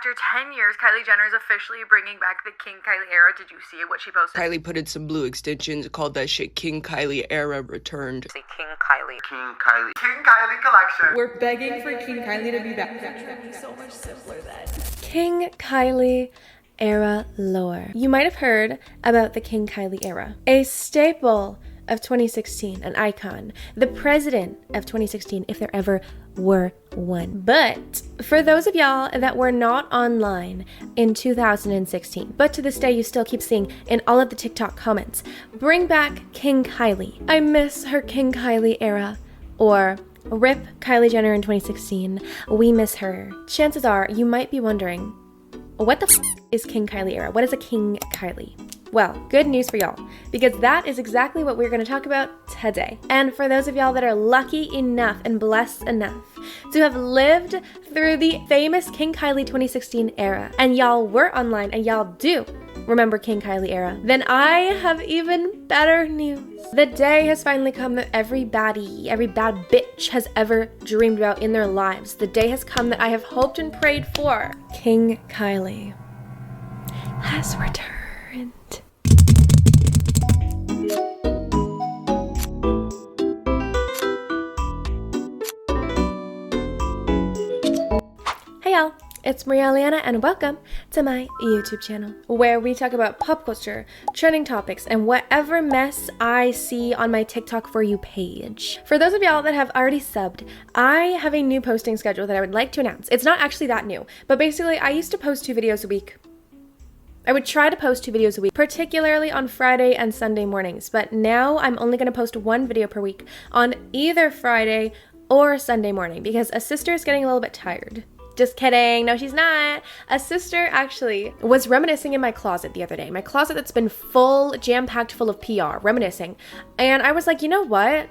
After 10 years, Kylie Jenner is officially bringing back the King Kylie era. Did you see what she posted? Kylie put in some blue extensions, called that shit King Kylie Era returned. Say King Kylie. King Kylie. King Kylie collection. We're begging for King Kylie to be back. That would be so much simpler then. King Kylie Era lore. You might have heard about the King Kylie Era, a staple of 2016, an icon, the president of 2016, if there ever were one. But for those of y'all that were not online in 2016, but to this day you still keep seeing in all of the TikTok comments, bring back King Kylie. I miss her King Kylie era. Or rip Kylie Jenner in 2016. We miss her. Chances are you might be wondering, what the is King Kylie era? What is a King Kylie? Well, good news for y'all, because that is exactly what we're going to talk about today. And for those of y'all that are lucky enough and blessed enough to have lived through the famous King Kylie 2016 era, and y'all were online and y'all do remember King Kylie era, then I have even better news. The day has finally come that every baddie, every bad bitch has ever dreamed about in their lives. The day has come that I have hoped and prayed for. King Kylie has returned. Hey y'all, it's Maria Liana and welcome to my YouTube channel, where we talk about pop culture, trending topics, and whatever mess I see on my TikTok For You page. For those of y'all that have already subbed, I have a new posting schedule that I would like to announce. It's not actually that new, but basically I used to post 2 videos a week. I would try to post 2 videos a week, particularly on Friday and Sunday mornings, but now I'm only going to post 1 video per week on either Friday or Sunday morning because a sister is getting a little bit tired. Just kidding. No, she's not. A sister actually was reminiscing in my closet the other day. My closet that's been full, jam-packed full of PR, reminiscing. And I was like, you know what?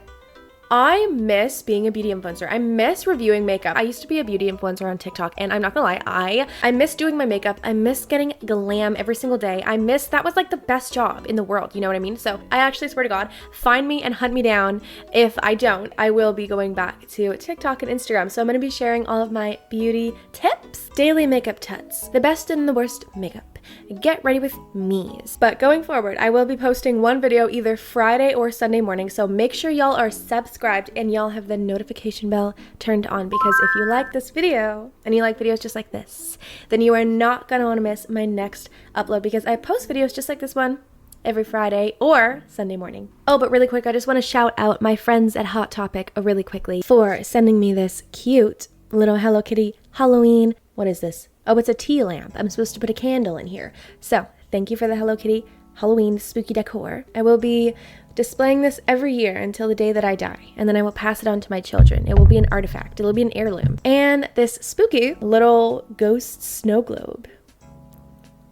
I miss being a beauty influencer. I miss reviewing makeup. I used to be a beauty influencer on TikTok, and I'm not gonna lie, I miss doing my makeup. I miss getting glam every single day. That was like the best job in the world, you know what I mean? So I actually swear to God, find me and hunt me down. If I don't, I will be going back to TikTok and Instagram. So I'm gonna be sharing all of my beauty tips, daily makeup tuts, the best and the worst makeup. Get ready with me's. But going forward, I will be posting 1 video either Friday or Sunday morning, so make sure y'all are subscribed and y'all have the notification bell turned on, because if you like this video and you like videos just like this, then you are not gonna want to miss my next upload, because I post videos just like this one every Friday or Sunday morning. Oh, but really quick, I just want to shout out my friends at Hot Topic really quickly for sending me this cute little Hello Kitty Halloween. What is this? Oh, it's a tea lamp. I'm supposed to put a candle in here. So, thank you for the Hello Kitty Halloween spooky decor. I will be displaying this every year until the day that I die, and then I will pass it on to my children. It will be an artifact. It will be an heirloom. And this spooky little ghost snow globe.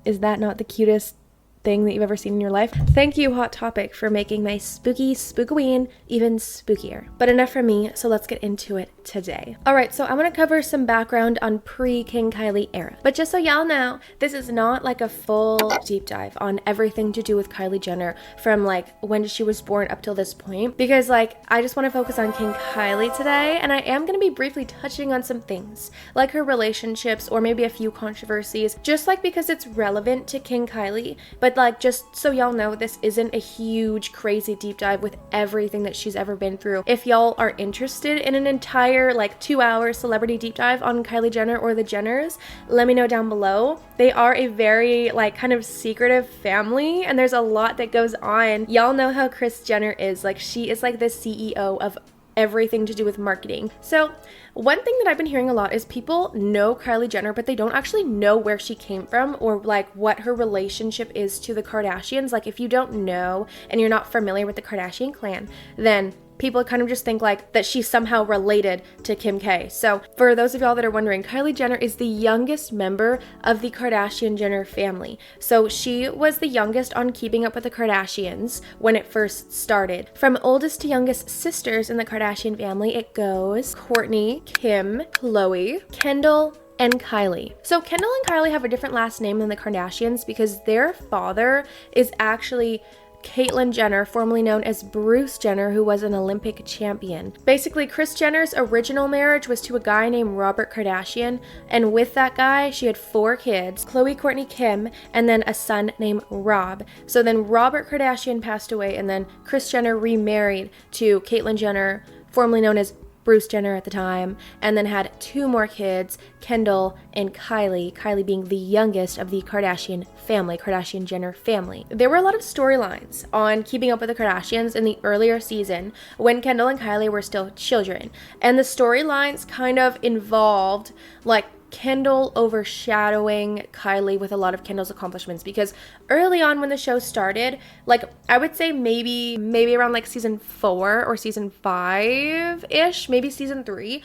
Is that not the cutest thing that you've ever seen in your life? Thank you, Hot Topic, for making my spooky spookoween even spookier. But enough from me, so let's get into it today. Alright, so I want to cover some background on pre-King Kylie era. But just so y'all know, this is not like a full deep dive on everything to do with Kylie Jenner from like when she was born up till this point, because like I just want to focus on King Kylie today, and I am going to be briefly touching on some things like her relationships or maybe a few controversies, just like because it's relevant to King Kylie. But like, just so y'all know, this isn't a huge crazy deep dive with everything that she's ever been through. If y'all are interested in an entire like 2-hour celebrity deep dive on Kylie Jenner or the Jenners, let me know down below. They are a very like kind of secretive family, and there's a lot that goes on. Y'all know how Kris Jenner is. Like, she is like the CEO of everything to do with marketing. So one thing that I've been hearing a lot is people know Kylie Jenner, but they don't actually know where she came from or like what her relationship is to the Kardashians. Like, if you don't know and you're not familiar with the Kardashian clan, then people kind of just think like that she's somehow related to Kim K. So for those of y'all that are wondering, Kylie Jenner is the youngest member of the Kardashian Jenner family. So she was the youngest on Keeping Up with the Kardashians when it first started. From oldest to youngest sisters in the Kardashian family, it goes Kourtney, Kim, Khloe, Kendall, and Kylie. So Kendall and Kylie have a different last name than the Kardashians because their father is actually Caitlyn Jenner, formerly known as Bruce Jenner, who was an Olympic champion. Basically, Kris Jenner's original marriage was to a guy named Robert Kardashian, and with that guy, she had 4 kids, Khloe, Kourtney, Kim, and then a son named Rob. So then Robert Kardashian passed away, and then Kris Jenner remarried to Caitlyn Jenner, formerly known as Bruce Jenner at the time, and then had 2 more kids, Kendall and Kylie being the youngest of the Kardashian Jenner family. There were a lot of storylines on Keeping Up with the Kardashians in the earlier season when Kendall and Kylie were still children, and the storylines kind of involved like Kendall overshadowing Kylie with a lot of Kendall's accomplishments, because early on when the show started, like I would say maybe around like season 4 or season 5-ish, maybe season 3,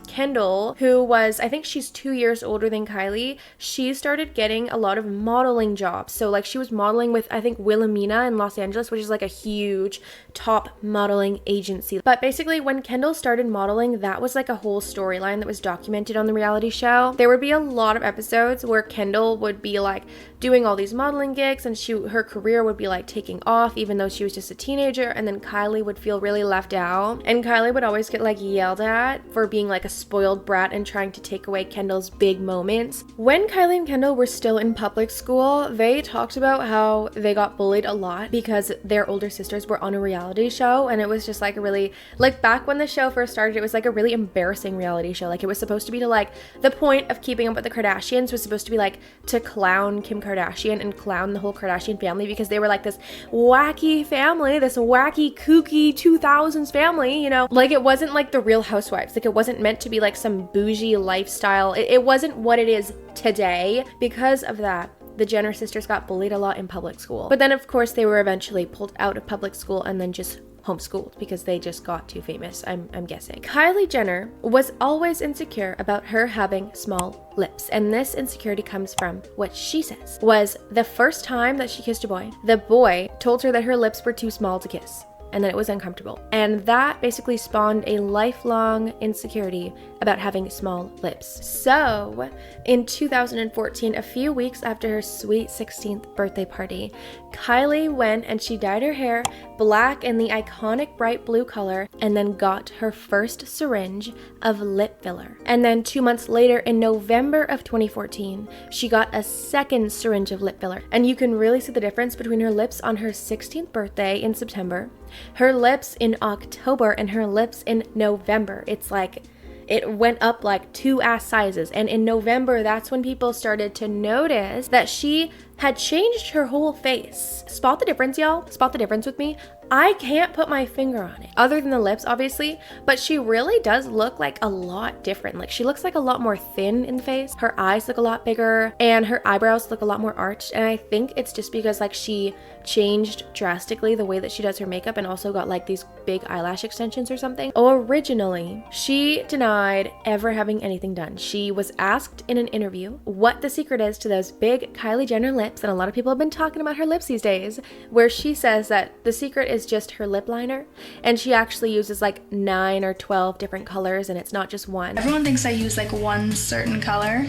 Kendall, who was, I think she's 2 years older than Kylie, she started getting a lot of modeling jobs. So like she was modeling with, I think, Wilhelmina in Los Angeles, which is like a huge top modeling agency. But basically when Kendall started modeling, that was like a whole storyline that was documented on the reality show. There would be a lot of episodes where Kendall would be like doing all these modeling gigs, and her career would be like taking off even though she was just a teenager, and then Kylie would feel really left out, and Kylie would always get like yelled at for being like a spoiled brat and trying to take away Kendall's big moments. When Kylie and Kendall were still in public school, they talked about how they got bullied a lot because their older sisters were on a reality show, and it was just like a really, like back when the show first started, it was like a really embarrassing reality show. Like it was supposed to be to like, the point of Keeping Up with the Kardashians was supposed to be like to clown Kim Kardashian and clown the whole Kardashian family, because they were like this wacky family, this wacky kooky 2000s family, you know, like it wasn't like the Real Housewives. Like it wasn't meant to be like some bougie lifestyle. It wasn't what it is today. Because of that, the Jenner sisters got bullied a lot in public school. But then of course they were eventually pulled out of public school and then just homeschooled because they just got too famous, I'm guessing. Kylie Jenner was always insecure about her having small lips, and this insecurity comes from what she says was the first time that she kissed a boy, the boy told her that her lips were too small to kiss and that it was uncomfortable. And that basically spawned a lifelong insecurity about having small lips. So in 2014, a few weeks after her sweet 16th birthday party, Kylie went and she dyed her hair black in the iconic bright blue color and then got her first syringe of lip filler. And then 2 months later, in November of 2014, she got a second syringe of lip filler. And you can really see the difference between her lips on her 16th birthday in September, her lips in October, and her lips in November. It's like it went up like 2 ass sizes. And in November, that's when people started to notice that she had changed her whole face. Spot the difference, y'all? Spot the difference with me? I can't put my finger on it, other than the lips, obviously, but she really does look like a lot different. Like she looks like a lot more thin in the face. Her eyes look a lot bigger and her eyebrows look a lot more arched. And I think it's just because like she changed drastically the way that she does her makeup and also got like these big eyelash extensions or something. Originally, she denied ever having anything done. She was asked in an interview what the secret is to those big Kylie Jenner lips, and a lot of people have been talking about her lips these days, where she says that the secret is just her lip liner, and she actually uses like 9 or 12 different colors, and it's not just one. Everyone thinks I use like one certain color,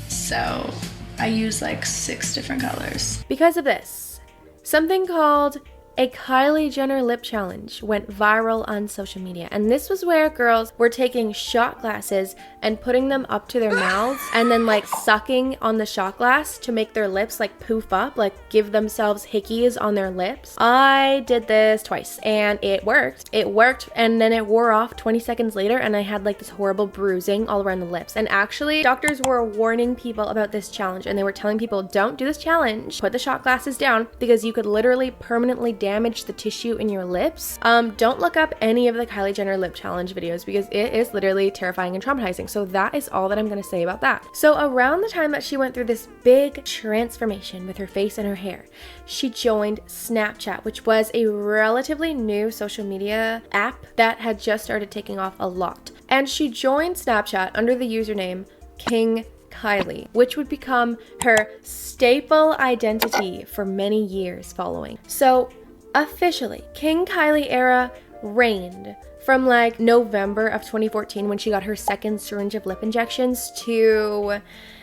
so I use like 6 different colors. Because of this, something called a Kylie Jenner lip challenge went viral on social media, and this was where girls were taking shot glasses and putting them up to their mouths and then like sucking on the shot glass to make their lips like poof up, like give themselves hickeys on their lips. I did this twice and it worked. It worked, and then it wore off 20 seconds later and I had like this horrible bruising all around the lips. And actually doctors were warning people about this challenge, and they were telling people, don't do this challenge. Put the shot glasses down because you could literally permanently damage the tissue in your lips. Don't look up any of the Kylie Jenner lip challenge videos because it is literally terrifying and traumatizing. So that is all that I'm going to say about that. So around the time that she went through this big transformation with her face and her hair, she joined Snapchat, which was a relatively new social media app that had just started taking off a lot. And she joined Snapchat under the username King Kylie, which would become her staple identity for many years following. So officially, King Kylie Era reigned from like November of 2014 when she got her second syringe of lip injections to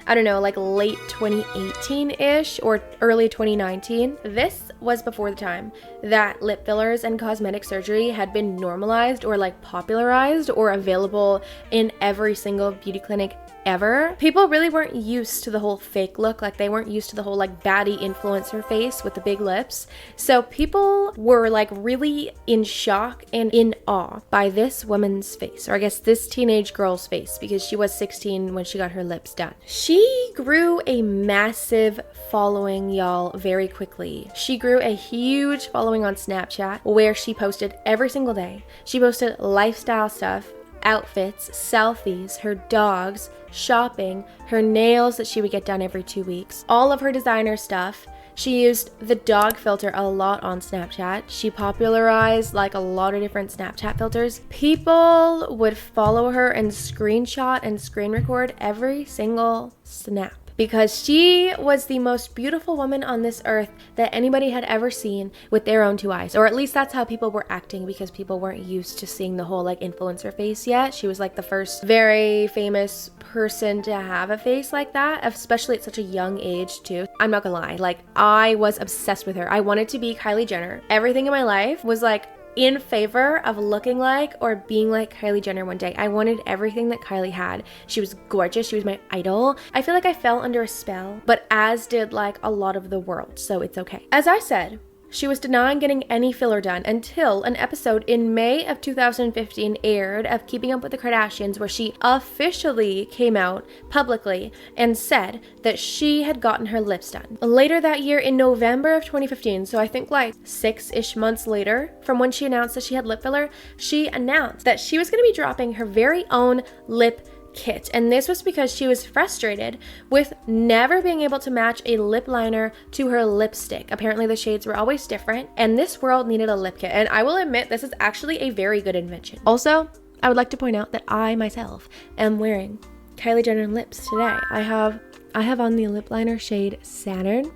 I don't know, like late 2018-ish or early 2019. This was before the time that lip fillers and cosmetic surgery had been normalized or like popularized or available in every single beauty clinic ever. People really weren't used to the whole fake look, like they weren't used to the whole like baddie influencer face with the big lips. So people were like really in shock and in awe by this woman's face, or I guess this teenage girl's face, because she was 16 when she got her lips done. She grew a massive following, y'all, very quickly. She grew a huge following on Snapchat where she posted every single day. She posted lifestyle stuff, outfits, selfies, her dogs, shopping, her nails that she would get done every 2 weeks, all of her designer stuff. She used the dog filter a lot on Snapchat. She popularized like a lot of different Snapchat filters. People would follow her and screenshot and screen record every single snap, because she was the most beautiful woman on this earth that anybody had ever seen with their own two eyes. Or at least that's how people were acting, because people weren't used to seeing the whole like influencer face yet. She was like the first very famous person to have a face like that, especially at such a young age too. I'm not gonna lie, like I was obsessed with her. I wanted to be Kylie Jenner. Everything in my life was like in favor of looking like or being like Kylie Jenner one day. I wanted everything that Kylie had. She was gorgeous. She was my idol. I feel like I fell under a spell, but as did like a lot of the world, so it's okay. As I said, she was denying getting any filler done until an episode in May of 2015 aired of Keeping Up with the Kardashians, where she officially came out publicly and said that she had gotten her lips done. Later that year, in November of 2015, so I think like 6-ish months later from when she announced that she had lip filler, she announced that she was going to be dropping her very own lip kit. And this was because she was frustrated with never being able to match a lip liner to her lipstick. Apparently the shades were always different and this world needed a lip kit. And I will admit, this is actually a very good invention. Also, I would like to point out that I myself am wearing Kylie Jenner lips today. I have on the lip liner shade Saturn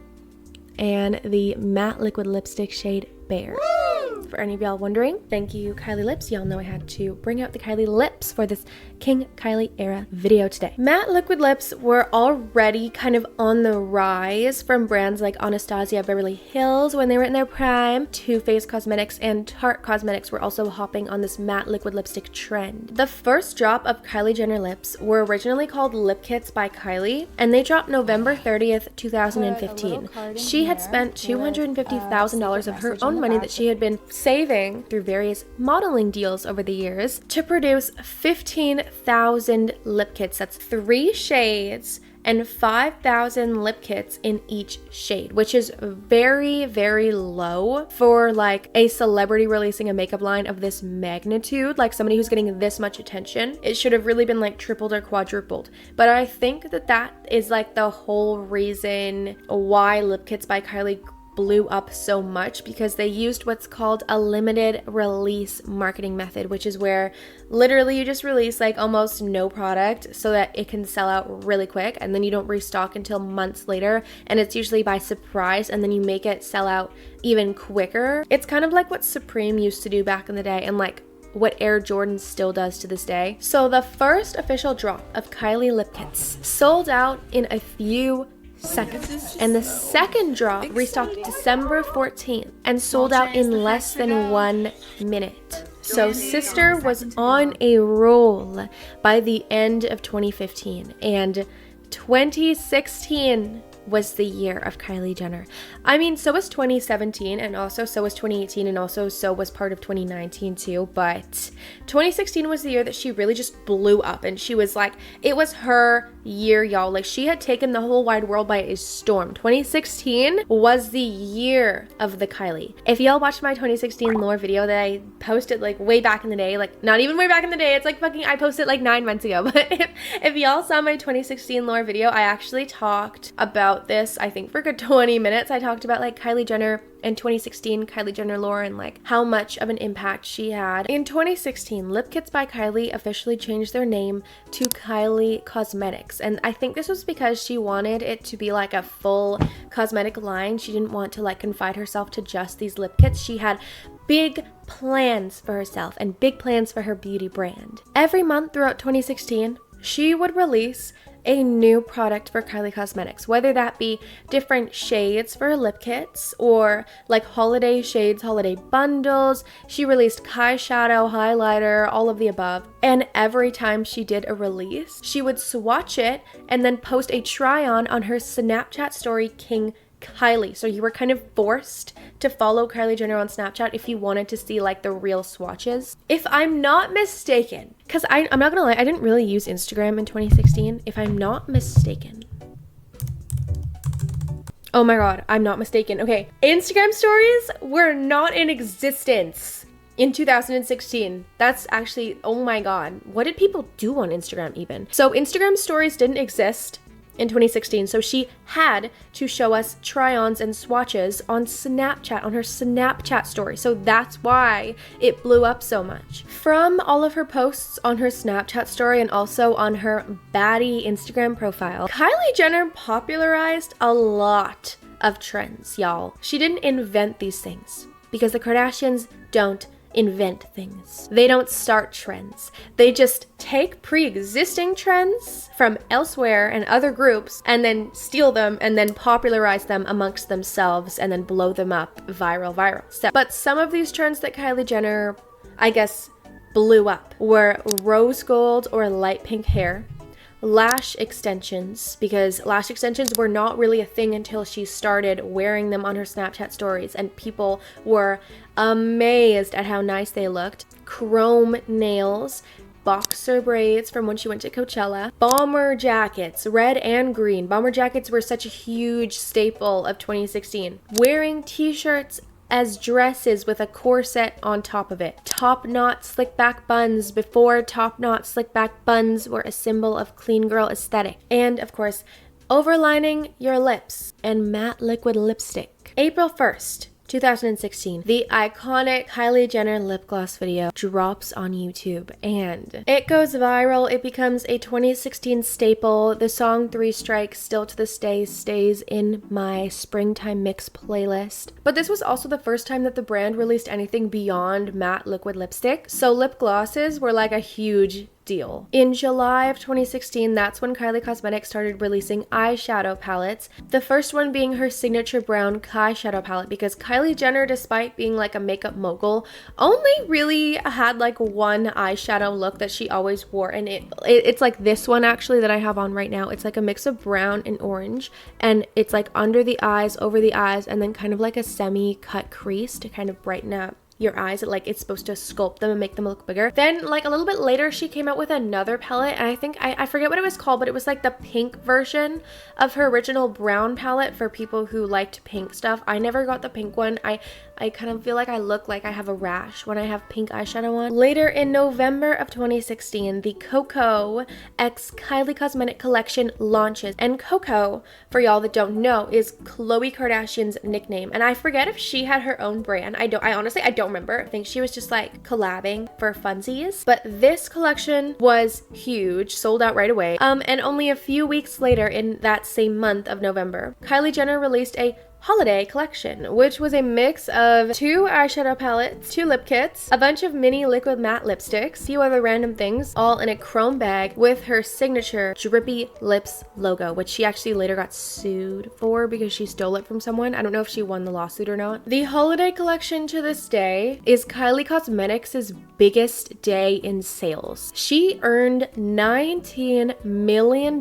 and the matte liquid lipstick shade Bear. For any of y'all wondering, thank you, Kylie Lips. Y'all know I had to bring out the Kylie Lips for this King Kylie Era video today. Matte liquid lips were already kind of on the rise from brands like Anastasia Beverly Hills when they were in their prime. Too Faced Cosmetics and Tarte Cosmetics were also hopping on this matte liquid lipstick trend. The first drop of Kylie Jenner lips were originally called Lip Kits by Kylie, and they dropped November 30th, 2015. She had spent $250,000 of her own money that she had been saving through various modeling deals over the years to produce 15,000 lip kits. That's 3 shades and 5,000 lip kits in each shade, which is very, very low for like a celebrity releasing a makeup line of this magnitude, like somebody who's getting this much attention. It should have really been like tripled or quadrupled. But I think that that is like the whole reason why Lip Kits by Kylie blew up so much, because they used what's called a limited release marketing method, which is where literally you just release like almost no product so that it can sell out really quick, and then you don't restock until months later, and it's usually by surprise, and then you make it sell out even quicker. It's kind of like what Supreme used to do back in the day, and like what Air Jordan still does to this day. So the first official drop of Kylie Lip Kits sold out in a few seconds, and the second drop restocked December 14th and sold out in less than 1 minute. So Sister was on a roll by the end of 2015, and 2016 was the year of Kylie Jenner. I mean, so was 2017, and also so was 2018, and also so was part of 2019 too, but 2016 was the year that she really just blew up, and she was like, it was her year, y'all. Like, she had taken the whole wide world by a storm. 2016 was the year of the Kylie. If y'all watched my 2016 lore video that I posted like way back in the day, like not even way back in the day, it's like fucking, I posted like 9 months ago, but if y'all saw my 2016 lore video, I actually talked about this, I think for a good 20 minutes. I talked about like Kylie Jenner in 2016, Kylie Jenner lore, and like how much of an impact she had. In 2016, Lip Kits by Kylie officially changed their name to Kylie Cosmetics, and I think this was because she wanted it to be like a full cosmetic line. She didn't want to like confine herself to just these lip kits. She had big plans for herself and big plans for her beauty brand. Every month throughout 2016, she would release a new product for Kylie Cosmetics, whether that be different shades for lip kits or like holiday shades, holiday bundles. She released eyeshadow, highlighter, all of the above. And every time she did a release, she would swatch it and then post a try on her Snapchat story, King Kylie. So you were kind of forced to follow Kylie Jenner on Snapchat if you wanted to see like the real swatches. If I'm not mistaken, because I'm not gonna lie, I didn't really use Instagram in 2016. If I'm not mistaken. Oh my god, I'm not mistaken. Okay, Instagram stories were not in existence in 2016. That's actually, oh my god. What did people do on Instagram even? So Instagram stories didn't exist in 2016, so she had to show us try-ons and swatches on Snapchat, on her Snapchat story. So that's why it blew up so much. From all of her posts on her Snapchat story and also on her baddie Instagram profile, Kylie Jenner popularized a lot of trends, y'all. She didn't invent these things because the Kardashians don't invent things. They don't start trends. They just take pre-existing trends from elsewhere and other groups and then steal them and then popularize them amongst themselves and then blow them up viral. So, but some of these trends that Kylie Jenner, I guess, blew up were rose gold or light pink hair, lash extensions, because lash extensions were not really a thing until she started wearing them on her Snapchat stories and people were amazed at how nice they looked. Chrome nails, boxer braids from when she went to Coachella, bomber jackets, red and green. Bomber jackets were such a huge staple of 2016. Wearing t-shirts as dresses with a corset on top of it. Top knot slick back buns before top knot slick back buns were a symbol of clean girl aesthetic. And of course, overlining your lips and matte liquid lipstick. April 1st, 2016, the iconic Kylie Jenner lip gloss video drops on YouTube and it goes viral. It becomes a 2016 staple. The song 3 Strikes still to this day stays in my springtime mix playlist. But this was also the first time that the brand released anything beyond matte liquid lipstick. So lip glosses were like a huge deal. In July of 2016, that's when Kylie Cosmetics started releasing eyeshadow palettes. The first one being her signature brown eyeshadow palette, because Kylie Jenner, despite being like a makeup mogul, only really had like one eyeshadow look that she always wore, and it's like this one actually that I have on right now. It's like a mix of brown and orange, and it's like under the eyes, over the eyes, and then kind of like a semi-cut crease to kind of brighten up your eyes. It's supposed to sculpt them and make them look bigger. Then like a little bit later she came out with another palette, and I think I forget what it was called, but it was like the pink version of her original brown palette for people who liked pink stuff. I never got the pink one. I kind of feel like I look like I have a rash when I have pink eyeshadow on. Later in November of 2016, the Coco x Kylie Cosmetic collection launches. And Coco, for y'all that don't know, is Khloe Kardashian's nickname. And I forget if she had her own brand. I honestly don't remember. I think she was just like collabing for funsies. But this collection was huge, sold out right away. And only a few weeks later in that same month of November, Kylie Jenner released a holiday collection, which was a mix of 2 eyeshadow palettes, 2 lip kits, a bunch of mini liquid matte lipsticks, a few other random things, all in a chrome bag with her signature drippy lips logo, which she actually later got sued for because she stole it from someone. I don't know if she won the lawsuit or not. The holiday collection to this day is Kylie Cosmetics' biggest day in sales. She earned $19 million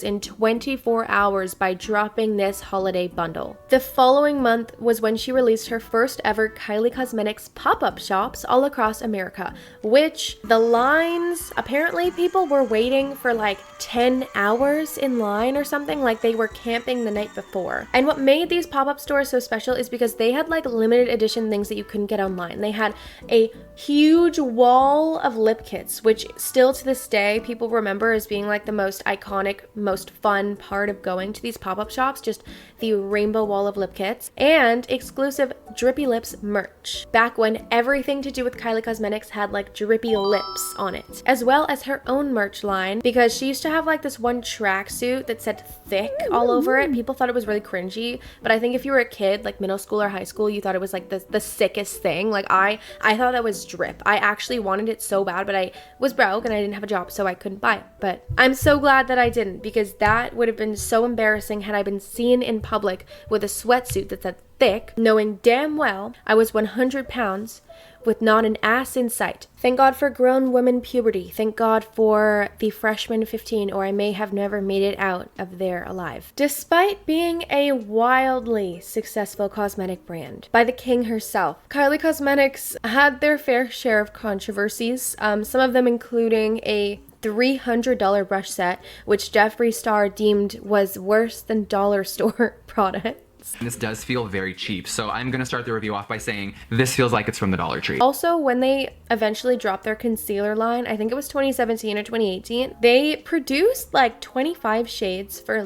in 24 hours by dropping this holiday bundle. The following month was when she released her first ever Kylie Cosmetics pop-up shops all across America, which the lines, apparently people were waiting for like 10 hours in line or something, like they were camping the night before. And what made these pop-up stores so special is because they had like limited edition things that you couldn't get online. They had a huge wall of lip kits, which still to this day people remember as being like the most iconic, most fun part of going to these pop-up shops, just the rainbow wall of lip kits, and exclusive Drippy Lips merch, back when everything to do with Kylie Cosmetics had like drippy lips on it, as well as her own merch line, because she used to have like this one tracksuit that said thick all over it. People thought it was really cringy, but I think if you were a kid, like middle school or high school, you thought it was like the sickest thing. Like I thought that was drip. I actually wanted it so bad, but I was broke and I didn't have a job, so I couldn't buy it. But I'm so glad that I didn't, because that would have been so embarrassing had I been seen in public with a sweatsuit that said thick, knowing damn well I was 100 pounds with not an ass in sight. Thank God for grown women puberty. Thank God for the freshman 15, or I may have never made it out of there alive. Despite being a wildly successful cosmetic brand by the king herself, Kylie Cosmetics had their fair share of controversies, some of them including a $300 brush set, which Jeffree Star deemed was worse than dollar store products. This does feel very cheap, so I'm gonna start the review off by saying this feels like it's from the Dollar Tree. Also, when they eventually dropped their concealer line, I think it was 2017 or 2018, they produced like 25 shades for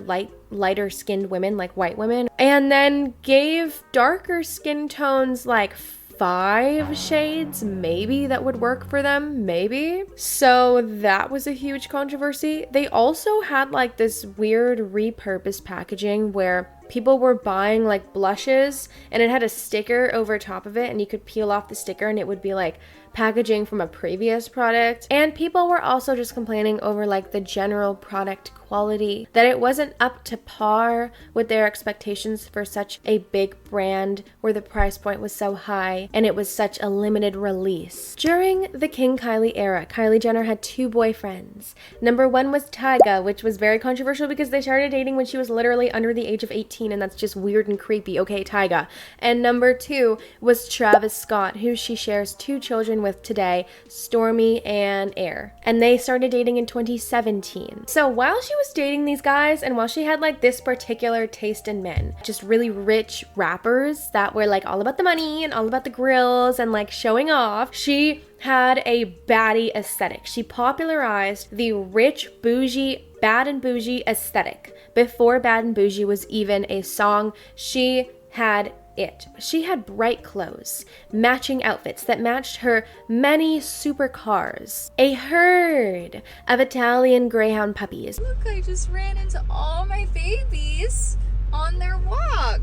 lighter skinned women, like white women, and then gave darker skin tones like 5 shades maybe that would work for them, maybe. So that was a huge controversy. They also had like this weird repurposed packaging where people were buying like blushes and it had a sticker over top of it, and you could peel off the sticker and it would be like packaging from a previous product. And people were also just complaining over like the general product quality, that it wasn't up to par with their expectations for such a big brand where the price point was so high and it was such a limited release. During the King Kylie era, Kylie Jenner had 2 boyfriends. Number 1 was Tyga, which was very controversial because they started dating when she was literally under the age of 18, and that's just weird and creepy. Okay, Tyga. And number 2 was Travis Scott, who she shares 2 children with today, Stormi and Air. And they started dating in 2017. So while she was dating these guys, and while she had like this particular taste in men, just really rich rappers that were like all about the money and all about the grills and like showing off, she had a baddie aesthetic. She popularized the rich, bougie, bad and bougie aesthetic. Before Bad and Bougie was even a song, she had it. She had bright clothes, matching outfits that matched her many supercars, a herd of Italian Greyhound puppies. Look, I just ran into all my babies on their walk.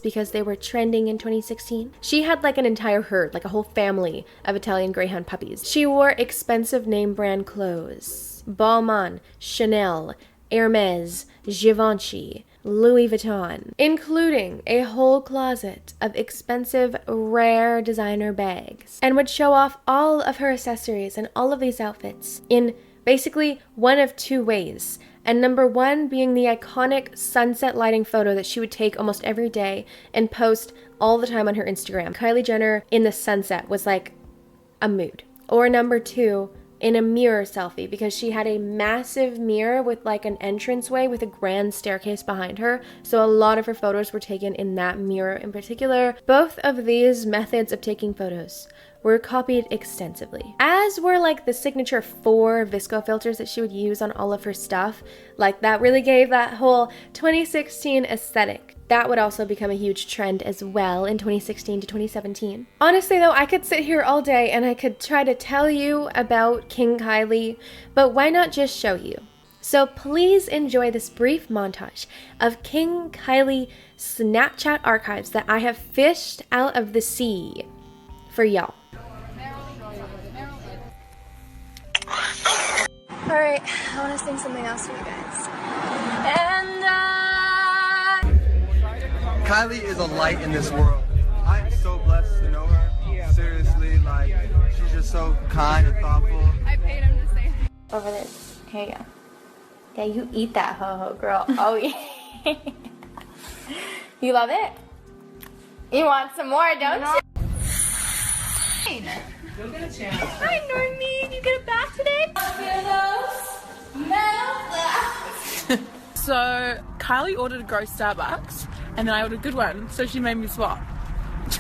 Because they were trending in 2016. She had like an entire herd, like a whole family of Italian Greyhound puppies. She wore expensive name brand clothes. Balmain, Chanel, Hermes, Givenchy, Louis Vuitton, including a whole closet of expensive, rare designer bags, and would show off all of her accessories and all of these outfits in basically one of 2 ways. And number 1 being the iconic sunset lighting photo that she would take almost every day and post all the time on her Instagram. Kylie Jenner in the sunset was like a mood. Or number 2, in a mirror selfie, because she had a massive mirror with like an entranceway with a grand staircase behind her. So a lot of her photos were taken in that mirror in particular. Both of these methods of taking photos were copied extensively, as were like the signature 4 visco filters that she would use on all of her stuff. Like that really gave that whole 2016 aesthetic. That would also become a huge trend as well in 2016 to 2017. Honestly though, I could sit here all day and I could try to tell you about King Kylie, but why not just show you? So please enjoy this brief montage of King Kylie Snapchat archives that I have fished out of the sea for y'all. Alright, I want to sing something else for you guys. And Kylie is a light in this world. I'm so blessed to know her. Seriously, like, she's just so kind and thoughtful. I paid him to say over this. Here you go. Yeah, you eat that ho-ho, girl. Oh, yeah. You love it? You want some more, don't you? Go get a chance. Hi, Normie. You get a bath today? So Kylie ordered a gross Starbucks, and then I ordered a good one, so she made me swap.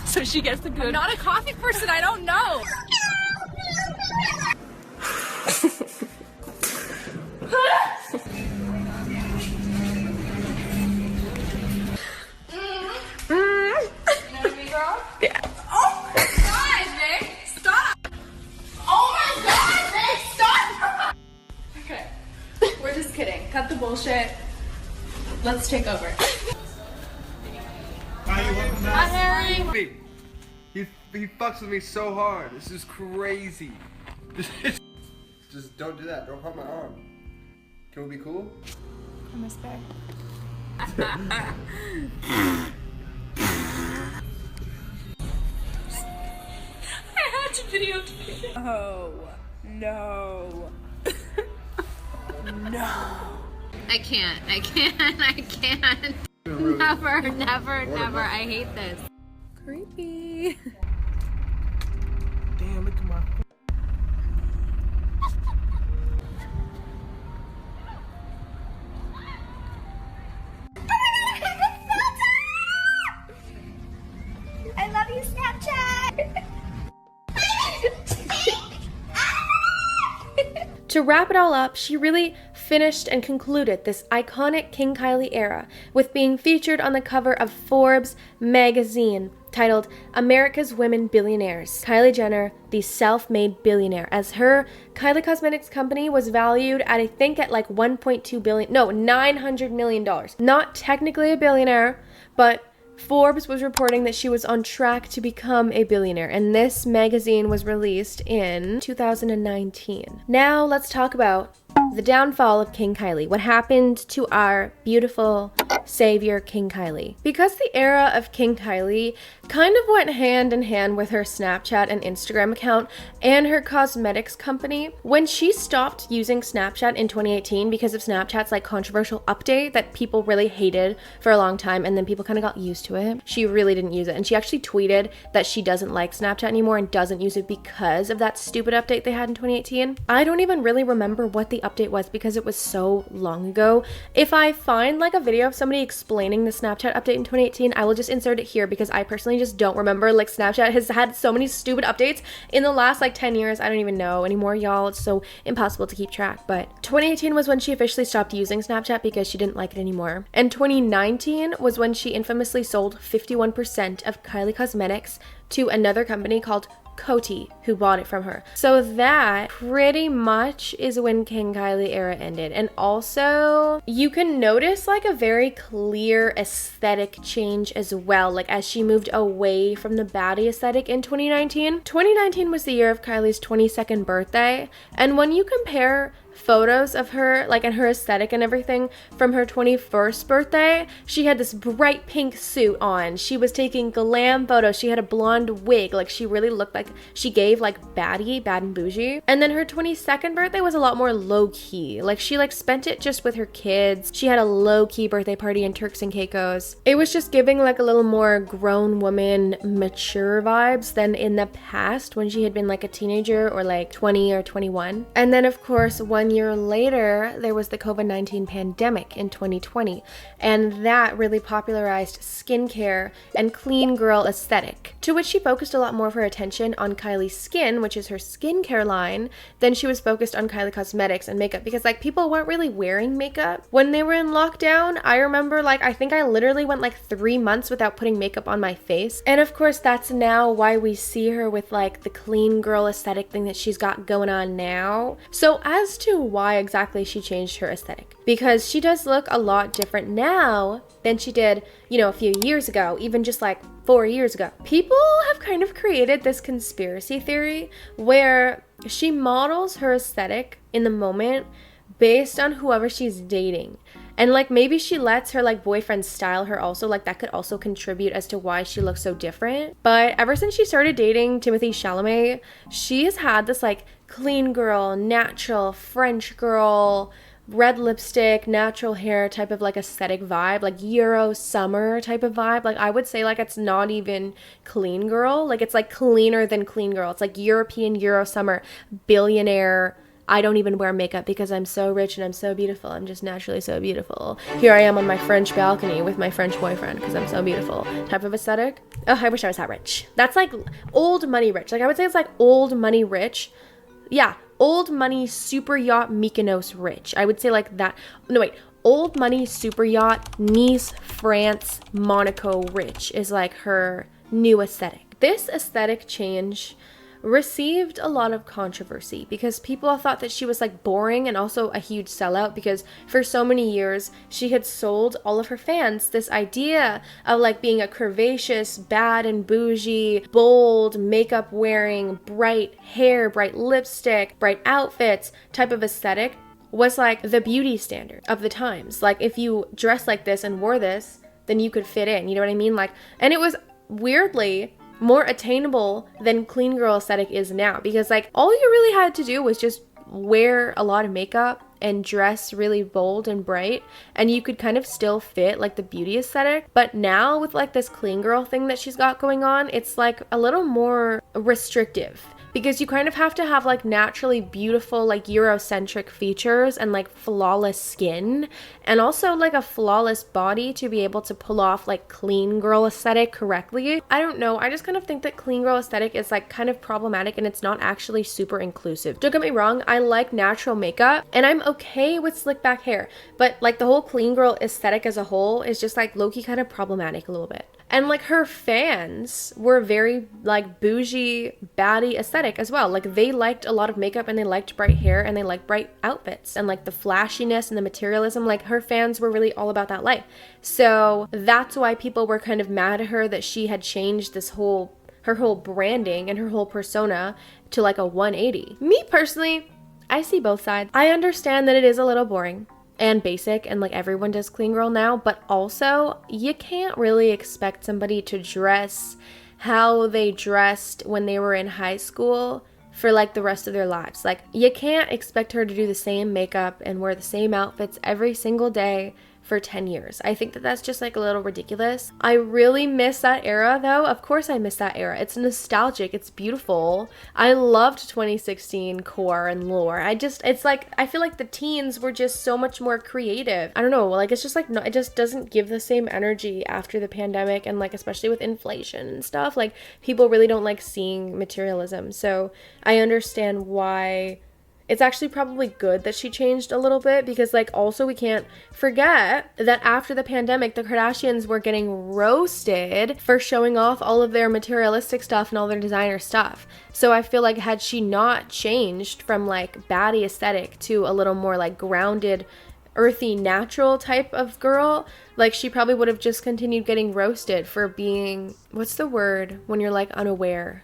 So she gets the good. I'm not a coffee person, I don't know. Let's take over. Hi, Harry. He fucks with me so hard. This is crazy. Just don't do that. Don't hurt my arm. Can we be cool? I'm a spare. I had to videotape it. Oh, no. No. I can't. Never, never. I hate this. Creepy. Damn, look at my. I love you, Snapchat. To wrap it all up, she really finished and concluded this iconic King Kylie era with being featured on the cover of Forbes magazine titled America's Women Billionaires. Kylie Jenner, the self-made billionaire, as her Kylie Cosmetics company was valued at, I think, at like $1.2 billion, no, $900 million. Not technically a billionaire, but Forbes was reporting that she was on track to become a billionaire, and this magazine was released in 2019. Now let's talk about the downfall of King Kylie. What happened to our beautiful savior, King Kylie? Because the era of King Kylie kind of went hand in hand with her Snapchat and Instagram account and her cosmetics company. When she stopped using Snapchat in 2018 because of Snapchat's like controversial update that people really hated for a long time, and then people kind of got used to it, she really didn't use it. And she actually tweeted that she doesn't like Snapchat anymore and doesn't use it because of that stupid update they had in 2018. I don't even really remember what the update was because it was so long ago. If I find like a video of somebody explaining the Snapchat update in 2018, I will just insert it here because I personally just don't remember. Like, Snapchat has had so many stupid updates in the last like 10 years. I don't even know anymore, y'all. It's so impossible to keep track. But 2018 was when she officially stopped using Snapchat because she didn't like it anymore. And 2019 was when she infamously sold 51% of Kylie Cosmetics to another company called Coty, who bought it from her. So that pretty much is when King Kylie era ended. And also, you can notice like a very clear aesthetic change as well, like as she moved away from the baddie aesthetic in 2019. 2019 was the year of Kylie's 22nd birthday, and when you compare photos of her, like, and her aesthetic and everything from her 21st birthday, she had this bright pink suit on. She was taking glam photos. She had a blonde wig. Like, she really looked like she gave like baddie, bad and bougie. And then her 22nd birthday was a lot more low-key. Like, she like spent it just with her kids. She had a low-key birthday party in Turks and Caicos. It was just giving like a little more grown woman mature vibes than in the past when she had been like a teenager or like 20 or 21. And then of course, 1 year later, there was the COVID-19 pandemic in 2020, and that really popularized skincare and clean girl aesthetic, to which she focused a lot more of her attention on Kylie Skin, which is her skincare line, than she was focused on Kylie Cosmetics and makeup, because like people weren't really wearing makeup when they were in lockdown. I remember like, I think I literally went like 3 months without putting makeup on my face, and of course that's now why we see her with like the clean girl aesthetic thing that she's got going on now. So as to why exactly she changed her aesthetic, because she does look a lot different now than she did, you know, a few years ago, even just like 4 years ago. People have kind of created this conspiracy theory where she models her aesthetic in the moment based on whoever she's dating. And like maybe she lets her like boyfriend style her also, like that could also contribute as to why she looks so different. But ever since she started dating Timothée Chalamet, she has had this like clean girl, natural French girl, red lipstick, natural hair type of like aesthetic vibe, like Euro summer type of vibe. Like I would say like it's not even clean girl, like it's like cleaner than clean girl. It's like European Euro summer, billionaire. I don't even wear makeup because I'm so rich and I'm so beautiful. I'm just naturally so beautiful. Here I am on my French balcony with my French boyfriend because I'm so beautiful type of aesthetic. Oh, I wish I was that rich. That's like old money rich. Like I would say it's like old money rich. Yeah, old money super yacht Mykonos rich. I would say like that. No, wait. Old money super yacht Nice, France, Monaco rich is like her new aesthetic. This aesthetic change received a lot of controversy because people thought that she was like boring and also a huge sellout because for so many years she had sold all of her fans this idea of like being a curvaceous, bad and bougie, bold, makeup wearing, bright hair, bright lipstick, bright outfits type of aesthetic was like the beauty standard of the times. Like if you dressed like this and wore this, then you could fit in, you know what I mean? Like, and it was weirdly more attainable than clean girl aesthetic is now because like all you really had to do was just wear a lot of makeup and dress really bold and bright and you could kind of still fit like the beauty aesthetic. But now with like this clean girl thing that she's got going on, it's like a little more restrictive because you kind of have to have like naturally beautiful like Eurocentric features and like flawless skin and also like a flawless body to be able to pull off like clean girl aesthetic correctly. I don't know, I just kind of think that clean girl aesthetic is like kind of problematic and it's not actually super inclusive. Don't get me wrong, I like natural makeup and I'm okay with slick back hair, but like the whole clean girl aesthetic as a whole is just like low-key kind of problematic a little bit. And like her fans were very like bougie, baddie aesthetic as well. Like they liked a lot of makeup and they liked bright hair and they liked bright outfits and like the flashiness and the materialism. Like her fans were really all about that life. So that's why people were kind of mad at her that she had changed her whole branding and her whole persona to like a 180. Me personally, I see both sides. I understand that it is a little boring and basic and like everyone does clean girl now, but also you can't really expect somebody to dress how they dressed when they were in high school for like the rest of their lives. Like you can't expect her to do the same makeup and wear the same outfits every single day for 10 years. I think that that's just like a little ridiculous. I really miss that era though. Of course I miss that era. It's nostalgic. It's beautiful. I loved 2016 core and lore. It's like, I feel like the teens were just so much more creative. I don't know, like it's just like, no, it just doesn't give the same energy after the pandemic and like, especially with inflation and stuff, like people really don't like seeing materialism. So I understand why it's actually probably good that she changed a little bit because like also we can't forget that after the pandemic, the Kardashians were getting roasted for showing off all of their materialistic stuff and all their designer stuff. So I feel like had she not changed from like baddie aesthetic to a little more like grounded, earthy, natural type of girl, like she probably would have just continued getting roasted for being, what's the word when you're like unaware?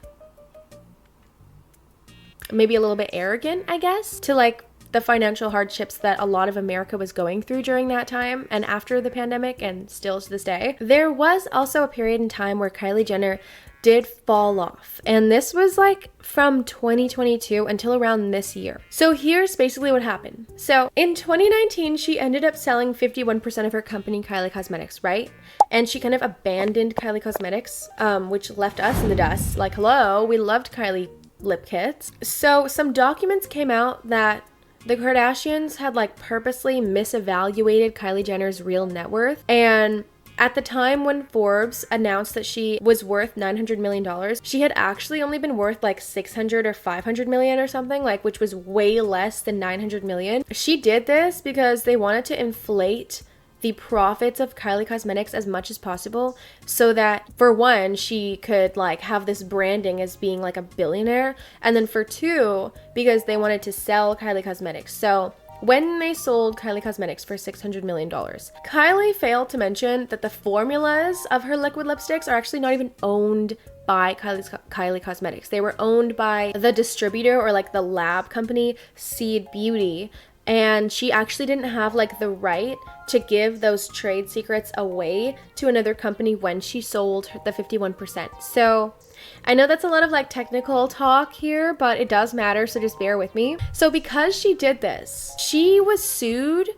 Maybe a little bit arrogant, I guess, to like the financial hardships that a lot of America was going through during that time and after the pandemic and still to this day. There was also a period in time where Kylie Jenner did fall off, and this was like from 2022 until around this year. So here's basically what happened. So in 2019, she ended up selling 51% of her company, Kylie Cosmetics, right? And she kind of abandoned Kylie Cosmetics, which left us in the dust. Like, hello, we loved Kylie lip kits. So some documents came out that the Kardashians had like purposely misevaluated Kylie Jenner's real net worth. And at the time when Forbes announced that she was worth $900 million, she had actually only been worth like 600 or 500 million or something, like, which was way less than 900 million. She did this because they wanted to inflate the profits of Kylie Cosmetics as much as possible so that for one, she could like have this branding as being like a billionaire, and then for two, because they wanted to sell Kylie Cosmetics. So when they sold Kylie Cosmetics for $600 million, Kylie failed to mention that the formulas of her liquid lipsticks are actually not even owned by Kylie Cosmetics. They were owned by the distributor or like the lab company Seed Beauty. And she actually didn't have like the right to give those trade secrets away to another company when she sold the 51%. So I know that's a lot of like technical talk here, but it does matter, so just bear with me. So because she did this, she was sued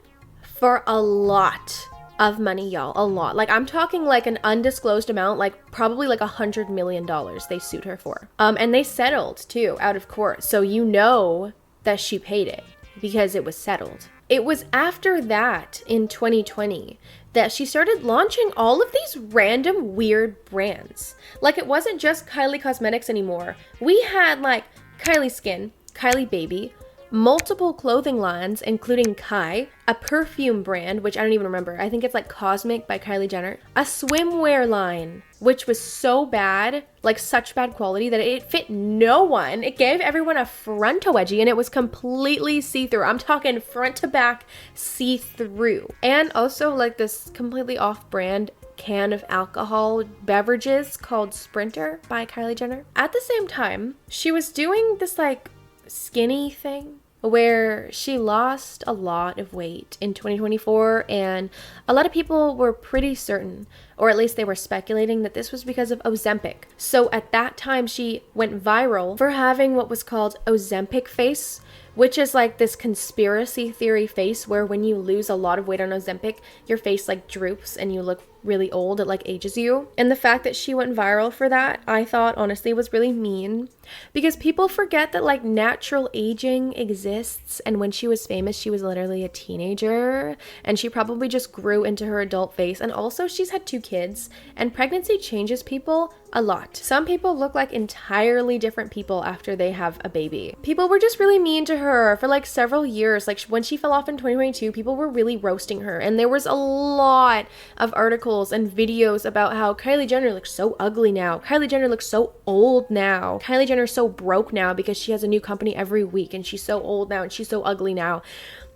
for a lot of money, y'all. A lot. Like I'm talking like an undisclosed amount, like probably like $100 million they sued her for. And they settled too out of court. So you know that she paid it, because it was settled. It was after that in 2020 that she started launching all of these random weird brands. Like it wasn't just Kylie Cosmetics anymore. We had like Kylie Skin, Kylie Baby, multiple clothing lines, including Kai, a perfume brand, which I don't even remember. I think it's like Cosmic by Kylie Jenner, a swimwear line, which was so bad, like such bad quality that it fit no one. It gave everyone a fronto wedgie and it was completely see-through. I'm talking front to back see-through. And also like this completely off-brand can of alcohol beverages called Sprinter by Kylie Jenner. At the same time, she was doing this like skinny thing where she lost a lot of weight in 2024, and a lot of people were pretty certain, or at least they were speculating, that this was because of Ozempic. So at that time she went viral for having what was called Ozempic face, which is like this conspiracy theory face where when you lose a lot of weight on Ozempic, your face like droops and you look really old. It like ages you. And the fact that she went viral for that, I thought honestly was really mean, because people forget that like natural aging exists, and when she was famous she was literally a teenager and she probably just grew into her adult face. And also she's had 2 kids, and pregnancy changes people a lot. Some people look like entirely different people after they have a baby. People were just really mean to her for like several years. Like when she fell off in 2022, people were really roasting her, and there was a lot of articles and videos about how Kylie Jenner looks so ugly now. Kylie Jenner looks so old now. Kylie Jenner's so broke now because she has a new company every week and she's so old now and she's so ugly now.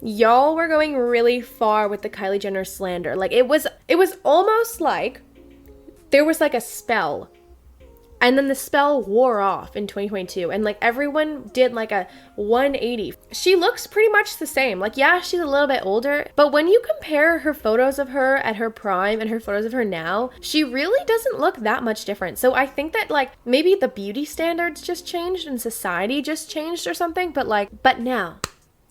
Y'all were going really far with the Kylie Jenner slander. Like it was almost like there was like a spell, and then the spell wore off in 2022, and like everyone did like a 180. She looks pretty much the same. Like, yeah, she's a little bit older, but when you compare her photos of her at her prime and her photos of her now, she really doesn't look that much different. So I think that like maybe the beauty standards just changed and society just changed or something, but now,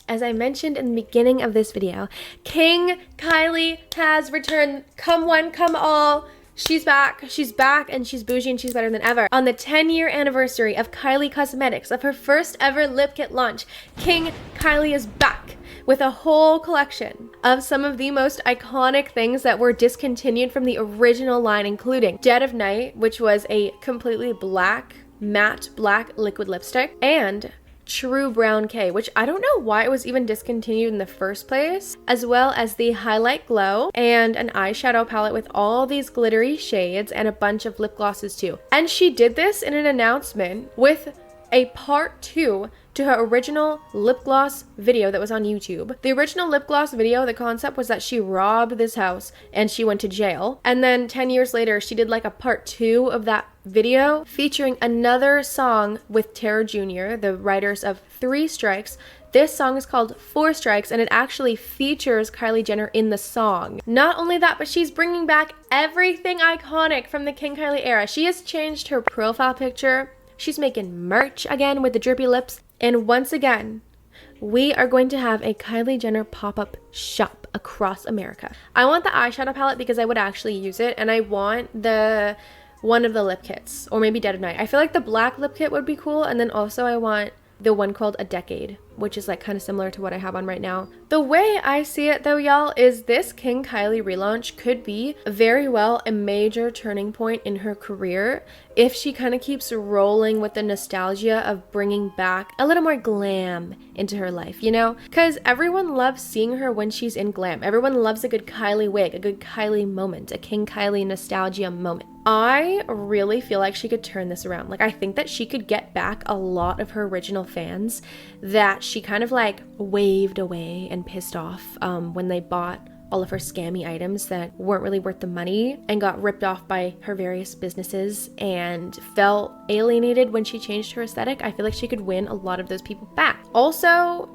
as I mentioned in the beginning of this video, King Kylie has returned. Come one, come all. She's back, and she's bougie, and she's better than ever. On the 10-year anniversary of Kylie Cosmetics, of her first ever lip kit launch, King Kylie is back with a whole collection of some of the most iconic things that were discontinued from the original line, including Dead of Night, which was a completely black, matte black liquid lipstick, and True Brown K, which I don't know why it was even discontinued in the first place, as well as the Highlight Glow and an eyeshadow palette with all these glittery shades and a bunch of lip glosses too. And she did this in an announcement with a part 2 to her original lip gloss video that was on YouTube. The original lip gloss video, the concept was that she robbed this house and she went to jail. And then 10 years later, she did like a part 2 of that video featuring another song with Tara Jr., the writers of 3 Strikes. This song is called 4 Strikes, and it actually features Kylie Jenner in the song. Not only that, but she's bringing back everything iconic from the King Kylie era. She has changed her profile picture. She's making merch again with the drippy lips. And once again, we are going to have a Kylie Jenner pop-up shop across America. I want the eyeshadow palette because I would actually use it, and I want one of the lip kits, or maybe Dead of Night. I feel like the black lip kit would be cool, and then also I want the one called A Decade, which is like kind of similar to what I have on right now. The way I see it though, y'all, is this King Kylie relaunch could be very well a major turning point in her career if she kind of keeps rolling with the nostalgia of bringing back a little more glam into her life, you know? Because everyone loves seeing her when she's in glam. Everyone loves a good Kylie wig, a good Kylie moment, a King Kylie nostalgia moment. I really feel like she could turn this around. Like, I think that she could get back a lot of her original fans that she kind of like waved away and pissed off when they bought all of her scammy items that weren't really worth the money and got ripped off by her various businesses and felt alienated when she changed her aesthetic. I feel like she could win a lot of those people back. Also,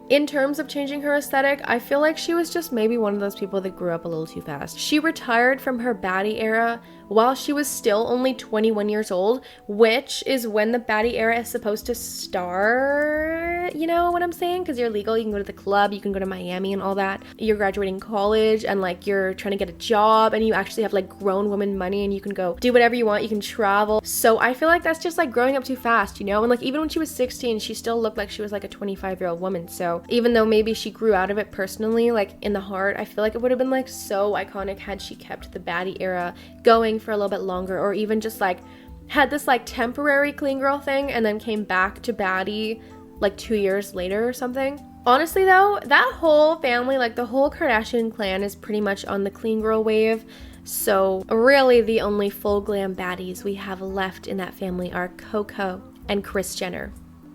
in terms of changing her aesthetic, I feel like she was just maybe one of those people that grew up a little too fast. She retired from her baddie era while she was still only 21 years old, which is when the baddie era is supposed to start, you know what I'm saying? Because you're legal, you can go to the club, you can go to Miami and all that. You're graduating college and like you're trying to get a job and you actually have like grown woman money and you can go do whatever you want, you can travel. So I feel like that's just like growing up too fast, you know? And like even when she was 16, she still looked like she was like a 25-year-old woman. So even though maybe she grew out of it personally, like in the heart, I feel like it would have been like so iconic had she kept the baddie era going for a little bit longer, or even just like had this like temporary clean girl thing and then came back to baddie like 2 years later or something. Honestly though, that whole family, like the whole Kardashian clan, is pretty much on the clean girl wave. So really the only full glam baddies we have left in that family are Coco and Kris Jenner.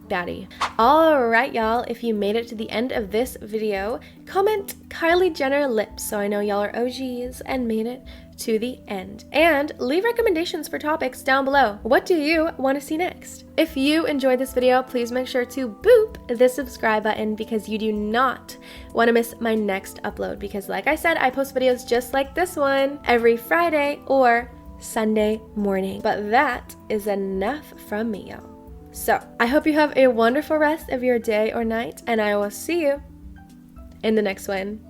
Baddie. Alright y'all, if you made it to the end of this video, comment Kylie Jenner lips so I know y'all are OGs and made it to the end. And leave recommendations for topics down below. What do you want to see next? If you enjoyed this video, please make sure to boop the subscribe button because you do not want to miss my next upload, because like I said, I post videos just like this one every Friday or Sunday morning. But that is enough from me, y'all. So, I hope you have a wonderful rest of your day or night, and I will see you in the next one.